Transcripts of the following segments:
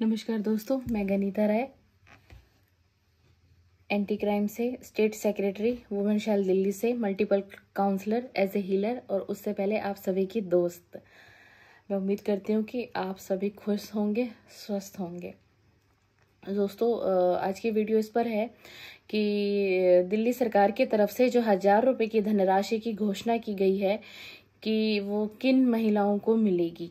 नमस्कार दोस्तों, मैं गनीता राय, एंटी क्राइम से state secretary, women cell Delhi से, multiple counsellor, as a healer और उससे पहले आप सभी की दोस्त। मैं उम्मीद करती हूँ कि आप सभी खुश होंगे, स्वस्थ होंगे। दोस्तों, आज की वीडियो इस पर है कि दिल्ली सरकार की तरफ से जो 1000 रुपये की धनराशि की घोषणा की गई है कि वो किन महिलाओं को मिलेगी।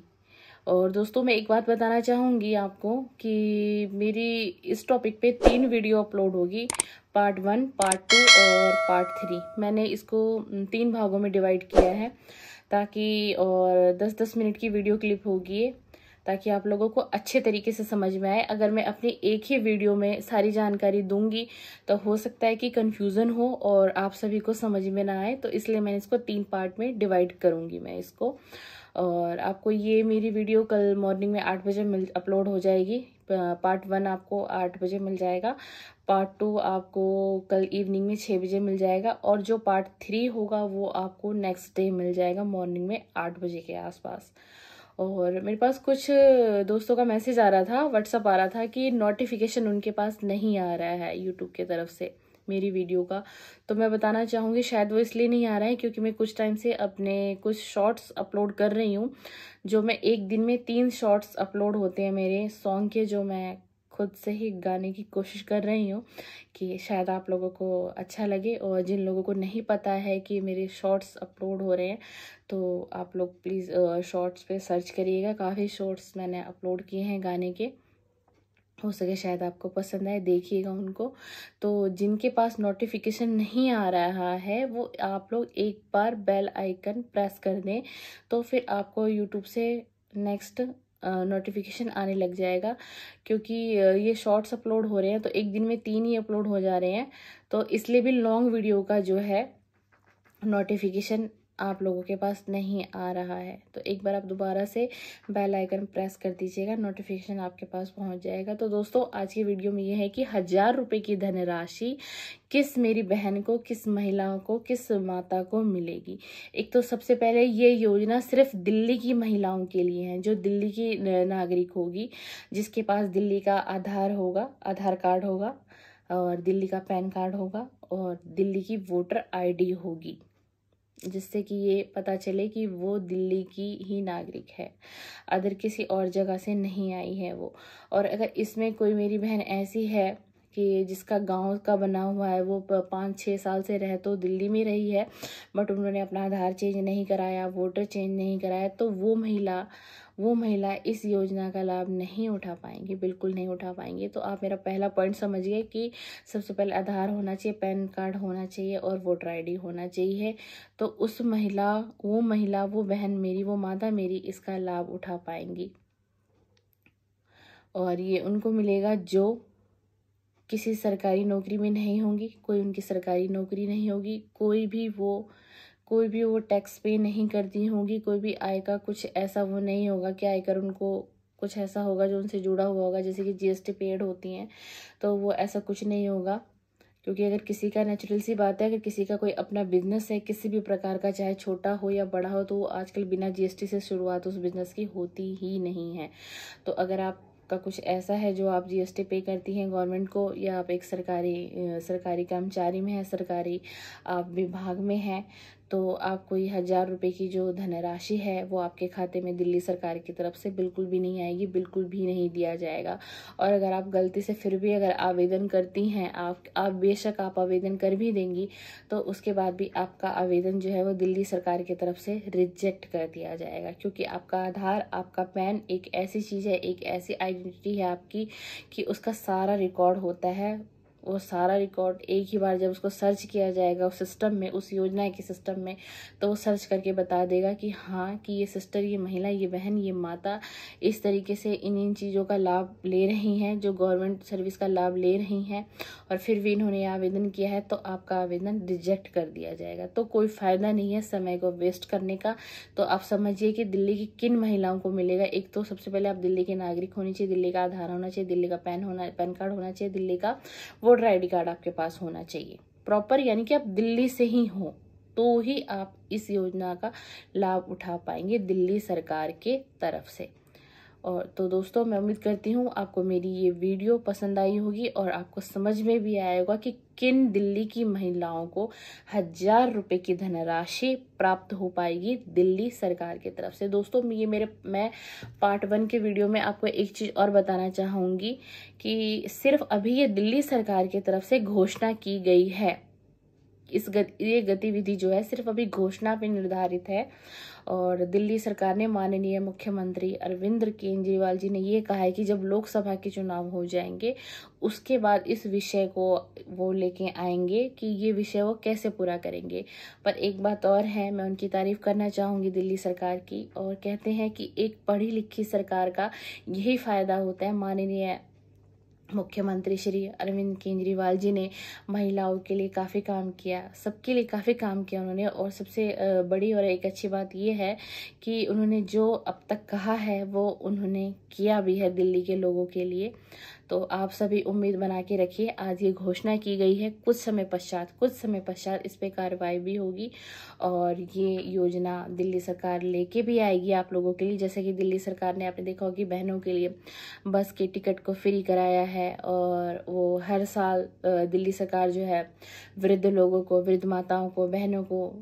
और दोस्तों, मैं एक बात बताना चाहूँगी आपको कि मेरी इस टॉपिक पे 3 वीडियो अपलोड होगी, पार्ट 1, पार्ट 2 और पार्ट 3। मैंने इसको 3 भागों में डिवाइड किया है ताकि, और 10-10 मिनट की वीडियो क्लिप होगी ताकि आप लोगों को अच्छे तरीके से समझ में आए। अगर मैं अपनी एक ही वीडियो में सारी जानकारी दूंगी तो हो सकता है कि कंफ्यूजन हो और आप सभी को समझ में ना आए, तो इसलिए मैंने इसको 3 पार्ट में डिवाइड करूंगी मैं इसको। और आपको ये मेरी वीडियो कल मॉर्निंग में 8 बजे अपलोड हो जाएगी। पार्ट 1 आपको 8 बजे मिल जाएगा, पार्ट 2 आपको कल इवनिंग में 6 बजे मिल जाएगा और जो पार्ट 3 होगा वो आपको नेक्स्ट डे मिल जाएगा मॉर्निंग में 8 बजे के आसपास। और मेरे पास कुछ दोस्तों का मैसेज आ रहा था, व्हाट्सअप आ रहा था कि नोटिफिकेशन उनके पास नहीं आ रहा है यूट्यूब की तरफ से मेरी वीडियो का। तो मैं बताना चाहूँगी शायद वो इसलिए नहीं आ रहा है क्योंकि मैं कुछ टाइम से अपने कुछ शॉर्ट्स अपलोड कर रही हूँ, जो मैं एक दिन में 3 शॉर्ट्स अपलोड होते हैं मेरे सॉन्ग के, जो मैं खुद से ही गाने की कोशिश कर रही हूँ कि शायद आप लोगों को अच्छा लगे। और जिन लोगों को नहीं पता है कि मेरे शॉर्ट्स अपलोड हो रहे हैं तो आप लोग प्लीज़ शॉर्ट्स पे सर्च करिएगा। काफ़ी शॉर्ट्स मैंने अपलोड किए हैं गाने के, हो सके शायद आपको पसंद आए, देखिएगा उनको। तो जिनके पास नोटिफिकेशन नहीं आ रहा है वो आप लोग एक बार बेल आइकन प्रेस कर दें तो फिर आपको यूट्यूब से नेक्स्ट नोटिफिकेशन आने लग जाएगा। क्योंकि ये शॉर्ट्स अपलोड हो रहे हैं तो एक दिन में 3 ही अपलोड हो जा रहे हैं, तो इसलिए भी लॉन्ग वीडियो का जो है नोटिफिकेशन आप लोगों के पास नहीं आ रहा है। तो एक बार आप दोबारा से बेल आइकन प्रेस कर दीजिएगा, नोटिफिकेशन आपके पास पहुंच जाएगा। तो दोस्तों, आज की वीडियो में ये है कि 1000 रुपये की धनराशि किस मेरी बहन को, किस महिला को, किस माता को मिलेगी। एक तो सबसे पहले ये योजना सिर्फ दिल्ली की महिलाओं के लिए है, जो दिल्ली की नागरिक होगी, जिसके पास दिल्ली का आधार होगा, आधार कार्ड होगा और दिल्ली का पैन कार्ड होगा और दिल्ली की वोटर ID होगी, जिससे कि ये पता चले कि वो दिल्ली की ही नागरिक है, अदर किसी और जगह से नहीं आई है वो। और अगर इसमें कोई मेरी बहन ऐसी है कि जिसका गांव का बना हुआ है, वो 5-6 साल से रह तो दिल्ली में रही है बट उन्होंने अपना आधार चेंज नहीं कराया, वोटर चेंज नहीं कराया, तो वो महिला इस योजना का लाभ नहीं उठा पाएंगी, बिल्कुल नहीं उठा पाएंगे। तो आप मेरा पहला पॉइंट समझिए कि सबसे पहले आधार होना चाहिए, पैन कार्ड होना चाहिए और वोटर ID होना चाहिए। तो उस महिला, वो बहन मेरी, वो माता मेरी इसका लाभ उठा पाएंगी। और ये उनको मिलेगा जो किसी सरकारी नौकरी में नहीं होंगी, कोई उनकी सरकारी नौकरी नहीं होगी, कोई भी वो टैक्स पे नहीं करती होंगी, कोई भी आय का कुछ ऐसा वो नहीं होगा कि आयकर उनको कुछ ऐसा होगा जो उनसे जुड़ा हुआ होगा, जैसे कि GST पेड होती हैं, तो वो ऐसा कुछ नहीं होगा। क्योंकि अगर किसी का, नेचुरल सी बात है, अगर किसी का कोई अपना बिजनेस है किसी भी प्रकार का, चाहे छोटा हो या बड़ा हो, तो वो आजकल बिना GST से शुरुआत उस बिजनेस की होती ही नहीं है। तो अगर आपका कुछ ऐसा है जो आप GST पे करती हैं गवर्नमेंट को, या आप एक सरकारी कर्मचारी में है, सरकारी आप विभाग में हैं, तो आपको ये 1000 रुपये की जो धनराशि है वो आपके खाते में दिल्ली सरकार की तरफ से बिल्कुल भी नहीं आएगी, बिल्कुल भी नहीं दिया जाएगा। और अगर आप गलती से फिर भी अगर आवेदन करती हैं, आप बेशक आप आवेदन कर भी देंगी, तो उसके बाद भी आपका आवेदन जो है वो दिल्ली सरकार की तरफ से रिजेक्ट कर दिया जाएगा। क्योंकि आपका आधार, आपका पैन एक ऐसी चीज़ है, एक ऐसी आइडेंटिटी है आपकी कि उसका सारा रिकॉर्ड होता है। वो सारा रिकॉर्ड एक ही बार जब उसको सर्च किया जाएगा उस सिस्टम में, उस योजना के सिस्टम में, तो वो सर्च करके बता देगा कि हाँ, कि ये सिस्टर, ये महिला, ये बहन, ये माता इस तरीके से इन चीज़ों का लाभ ले रही हैं, जो गवर्नमेंट सर्विस का लाभ ले रही हैं, और फिर भी इन्होंने आवेदन किया है, तो आपका आवेदन रिजेक्ट कर दिया जाएगा। तो कोई फ़ायदा नहीं है समय को वेस्ट करने का। तो आप समझिए कि दिल्ली की किन महिलाओं को मिलेगा। एक तो सबसे पहले आप दिल्ली के नागरिक होनी चाहिए, दिल्ली का आधार होना चाहिए, दिल्ली का पैन कार्ड होना चाहिए, दिल्ली का वोटर ID कार्ड आपके पास होना चाहिए प्रॉपर, यानी कि आप दिल्ली से ही हो, तो ही आप इस योजना का लाभ उठा पाएंगे दिल्ली सरकार के तरफ से। और तो दोस्तों मैं उम्मीद करती हूँ आपको मेरी ये वीडियो पसंद आई होगी और आपको समझ में भी आया होगा कि किन दिल्ली की महिलाओं को 1000 रुपये की धनराशि प्राप्त हो पाएगी दिल्ली सरकार की तरफ से। दोस्तों मैं पार्ट 1 के वीडियो में आपको एक चीज़ और बताना चाहूँगी कि सिर्फ अभी ये दिल्ली सरकार की तरफ से घोषणा की गई है। ये गतिविधि जो है सिर्फ अभी घोषणा पे निर्धारित है और दिल्ली सरकार ने माननीय मुख्यमंत्री अरविंद केजरीवाल जी ने ये कहा है कि जब लोकसभा के चुनाव हो जाएंगे उसके बाद इस विषय को वो लेके आएंगे कि ये विषय वो कैसे पूरा करेंगे। पर एक बात और है, मैं उनकी तारीफ करना चाहूँगी दिल्ली सरकार की, और कहते हैं कि एक पढ़ी लिखी सरकार का यही फायदा होता है। माननीय मुख्यमंत्री श्री अरविंद केजरीवाल जी ने महिलाओं के लिए काफ़ी काम किया, सबके लिए काफ़ी काम किया उन्होंने। और सबसे बड़ी और एक अच्छी बात ये है कि उन्होंने जो अब तक कहा है वो उन्होंने किया भी है दिल्ली के लोगों के लिए। तो आप सभी उम्मीद बना के रखिए, आज ये घोषणा की गई है, कुछ समय पश्चात इस पे कार्रवाई भी होगी और ये योजना दिल्ली सरकार लेके भी आएगी आप लोगों के लिए। जैसे कि दिल्ली सरकार ने आपने देखा होगा कि बहनों के लिए बस के टिकट को फ्री कराया है और वो हर साल दिल्ली सरकार जो है वृद्ध लोगों को, वृद्ध माताओं को, बहनों को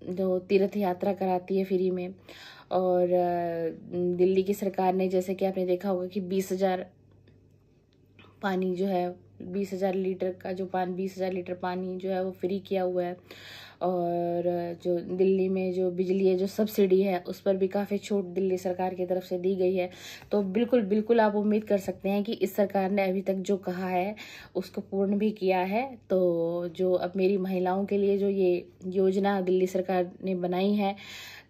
जो तीर्थ यात्रा कराती है फ्री में। और दिल्ली की सरकार ने जैसे कि आपने देखा होगा कि 20,000 पानी जो है 20,000 लीटर का जो 20,000 लीटर पानी जो है वो फ्री किया हुआ है। और जो दिल्ली में जो बिजली है, जो सब्सिडी है, उस पर भी काफ़ी छूट दिल्ली सरकार की तरफ से दी गई है। तो बिल्कुल आप उम्मीद कर सकते हैं कि इस सरकार ने अभी तक जो कहा है उसको पूर्ण भी किया है। तो जो अब मेरी महिलाओं के लिए जो ये योजना दिल्ली सरकार ने बनाई है,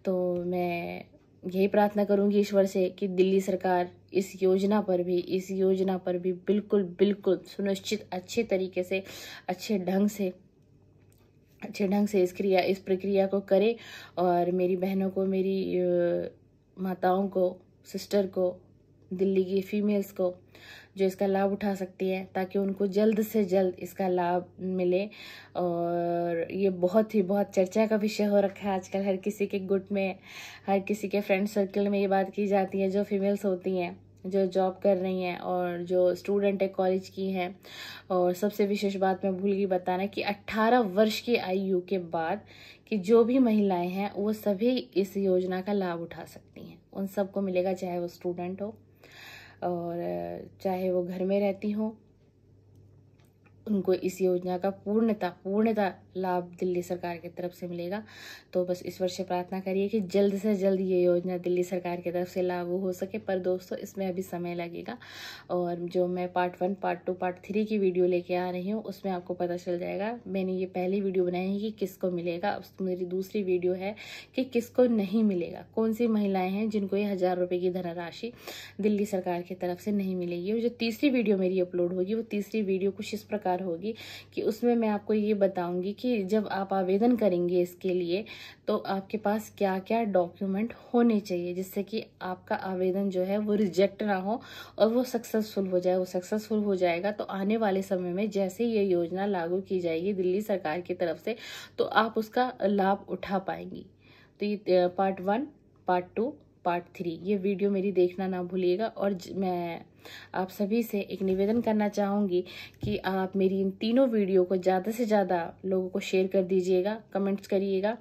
तो मैं यही प्रार्थना करूंगी ईश्वर से कि दिल्ली सरकार इस योजना पर भी बिल्कुल सुनिश्चित अच्छे तरीके से अच्छे ढंग से इस प्रक्रिया को करे और मेरी बहनों को, मेरी माताओं को, सिस्टर को, दिल्ली की फीमेल्स को जो इसका लाभ उठा सकती है, ताकि उनको जल्द से जल्द इसका लाभ मिले। और ये बहुत चर्चा का विषय हो रखा है आजकल। हर किसी के गुट में, हर किसी के फ्रेंड सर्कल में ये बात की जाती है, जो फीमेल्स होती हैं, जो जॉब कर रही हैं और जो स्टूडेंट है, कॉलेज की हैं। और सबसे विशेष बात मैं भूल गई बताना कि 18 वर्ष की आयु के बाद कि जो भी महिलाएं हैं वो सभी इस योजना का लाभ उठा सकती हैं। उन सबको मिलेगा, चाहे वो स्टूडेंट हो और चाहे वो घर में रहती हो, उनको इस योजना का पूर्णता लाभ दिल्ली सरकार की तरफ से मिलेगा। तो बस ईश्वर से प्रार्थना करिए कि जल्द से जल्द ये योजना दिल्ली सरकार की तरफ से लागू हो सके। पर दोस्तों इसमें अभी समय लगेगा और जो मैं पार्ट 1, पार्ट 2, पार्ट 3 की वीडियो लेके आ रही हूँ उसमें आपको पता चल जाएगा। मैंने ये पहली वीडियो बनाई है कि किसको मिलेगा, अब मेरी दूसरी वीडियो है कि किसको नहीं मिलेगा, कौन सी महिलाएं हैं जिनको ये 1000 रुपये की धनराशि दिल्ली सरकार की तरफ से नहीं मिलेगी। और जो तीसरी वीडियो मेरी अपलोड होगी वो तीसरी वीडियो कुछ इस प्रकार होगी कि उसमें मैं आपको ये बताऊंगी कि जब आप आवेदन करेंगे इसके लिए तो आपके पास क्या क्या डॉक्यूमेंट होने चाहिए, जिससे कि आपका आवेदन जो है वो रिजेक्ट ना हो और वो सक्सेसफुल हो जाए। वो सक्सेसफुल हो जाएगा तो आने वाले समय में जैसे ये योजना लागू की जाएगी दिल्ली सरकार की तरफ से तो आप उसका लाभ उठा पाएंगी। तो ये पार्ट 1, पार्ट 2, पार्ट 3 ये वीडियो मेरी देखना ना भूलिएगा। और मैं आप सभी से एक निवेदन करना चाहूँगी कि आप मेरी इन तीनों वीडियो को ज़्यादा से ज़्यादा लोगों को शेयर कर दीजिएगा, कमेंट्स करिएगा,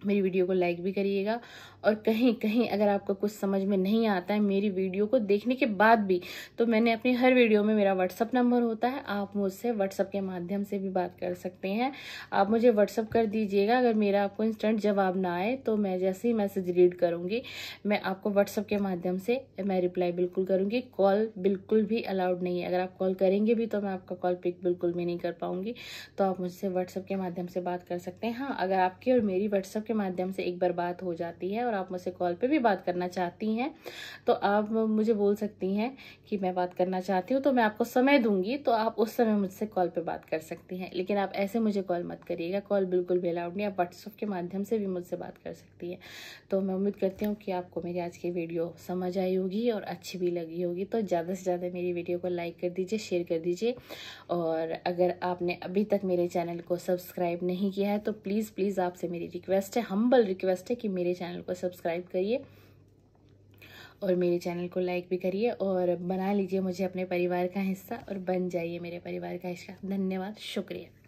मेरी वीडियो को लाइक भी करिएगा। और कहीं अगर आपको कुछ समझ में नहीं आता है मेरी वीडियो को देखने के बाद भी, तो मैंने अपनी हर वीडियो में मेरा व्हाट्सअप नंबर होता है, आप मुझसे व्हाट्सअप के माध्यम से भी बात कर सकते हैं। आप मुझे व्हाट्सअप कर दीजिएगा, अगर मेरा आपको इंस्टेंट जवाब ना आए तो मैं जैसे ही मैसेज रीड करूँगी मैं आपको व्हाट्सअप के माध्यम से मैं रिप्लाई बिल्कुल करूँगी। कॉल बिल्कुल भी अलाउड नहीं है, अगर आप कॉल करेंगे भी तो मैं आपका कॉल पिक बिल्कुल भी नहीं कर पाऊँगी। तो आप मुझसे व्हाट्सअप के माध्यम से बात कर सकते हैं। हाँ, अगर आपकी और मेरी व्हाट्सअप के माध्यम से एक बार बात हो जाती है और आप मुझसे कॉल पे भी बात करना चाहती हैं तो आप मुझे बोल सकती हैं कि मैं बात करना चाहती हूँ, तो मैं आपको समय दूंगी, तो आप उस समय मुझसे कॉल पे बात कर सकती हैं। लेकिन आप ऐसे मुझे कॉल मत करिएगा, कॉल बिल्कुल भी अलाउड नहीं। आप व्हाट्सएप के माध्यम से भी मुझसे बात कर सकती हैं। तो मैं उम्मीद करती हूँ कि आपको मेरी आज की वीडियो समझ आई होगी और अच्छी भी लगी होगी। तो ज़्यादा से ज़्यादा मेरी वीडियो को लाइक कर दीजिए, शेयर कर दीजिए। और अगर आपने अभी तक मेरे चैनल को सब्सक्राइब नहीं किया है तो प्लीज़ आपसे मेरी रिक्वेस्ट है, हम्बल रिक्वेस्ट है कि मेरे चैनल को सब्सक्राइब करिए और मेरे चैनल को लाइक भी करिए और बना लीजिए मुझे अपने परिवार का हिस्सा और बन जाइए मेरे परिवार का हिस्सा। धन्यवाद, शुक्रिया।